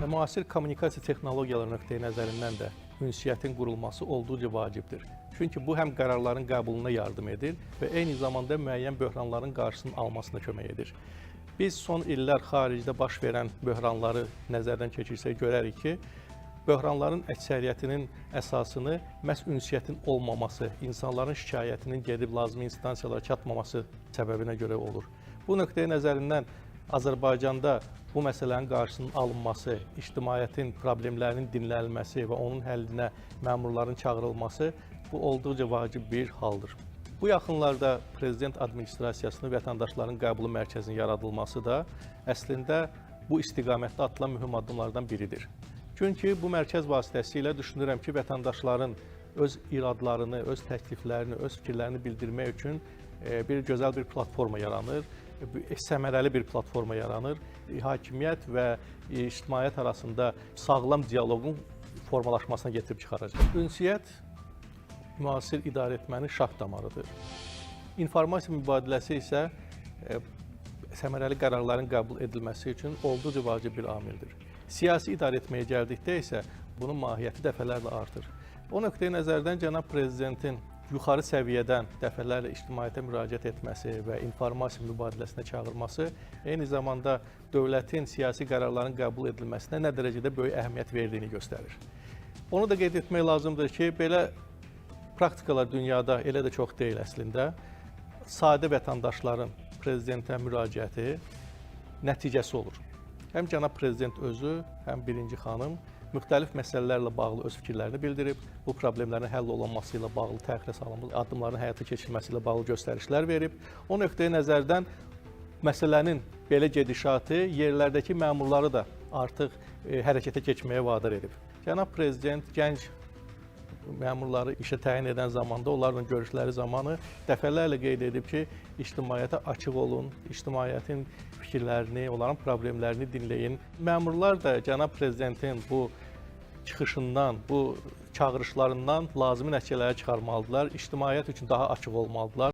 Müasir kommunikasiya texnologiyaları nöqteyi nəzərindən də ünsiyyətin qurulması olduqca vacibdir. Çünki bu həm qərarların qəbuluna yardım edir və eyni zamanda müəyyən böhranların qarşısının almasına kömək edir. Biz son illər xaricdə baş verən böhranları nəzərdən keçirsək görərik ki, böhranların əksəriyyətinin əsasını məhz ünsiyyətin olmaması, insanların şikayətinin gedib lazımi instansiyalara çatmaması səbəbinə görə olur. Bu nöqteyi nəzərindən Azərbaycanda bu məsələnin qarşısının alınması, ictimaiyyətin problemlərinin dinlənilməsi və onun həllinə məmurların çağırılması bu olduqca vacib bir haldır. Bu yaxınlarda Prezident Administrasiyasının vətəndaşların qəbulu mərkəzinin yaradılması da əslində bu istiqamətdə atılan mühüm addımlardan biridir. Çünki bu mərkəz vasitəsilə düşünürəm ki, vətəndaşların öz iradlarını, öz təkliflərini, öz fikirlərini bildirmək üçün bir gözəl bir platforma yaranır, səmərəli bir platforma yaranır. Hakimiyyət və ictimaiyyət arasında sağlam dialoqun formalaşmasına getirib çıxaracaq. Ünsiyyət müasir idarəetmənin şah damarıdır. İnformasiya mübadiləsi isə səmərəli qərarların qəbul edilməsi üçün olduqca vacib bir amildir. Siyasi idarəetməyə gəldikdə isə bunun mahiyyəti dəfələrlə artır. O nöqteyi nəzərdən cənab Prezidentin yuxarı səviyyədən dəfələrlə ictimaiyyətə müraciət etməsi və informasiya mübadiləsinə çağırması eyni zamanda dövlətin siyasi qərarların qəbul edilməsinə nə dərəcədə böyük əhəmiyyət verdiyini göstərir. Onu da qeyd etmək lazımdır ki, belə praktikalar dünyada elə də çox deyil əslində. Sadə vətəndaşların prezidentə müraciəti nəticəsi olur. Həm cənab prezident özü, həm birinci xanım müxtəlif məsələlərlə bağlı öz fikirlərini bildirib, bu problemlərin həll olunması ilə bağlı təxirə salınmış addımların həyata keçirilməsi ilə bağlı göstərişlər verib. O nöqteyi nəzərdən məsələnin belə gedişatı yerlərdəki məmurları da artıq hərəkətə keçməyə vadar edib. Cənab prezident gənc məmurları işə təyin edən zamanda, onlarla görüşləri zamanı dəfələrlə qeyd edib ki, ictimaiyyətə açıq olun, ictimaiyyətin fikirlərini, onların problemlərini dinləyin. Məmurlar da cənab prezidentin bu çıxışından, bu çağırışlarından lazımi nəticələri çıxarmalıdırlar, ictimaiyyət üçün daha açıq olmalıdırlar.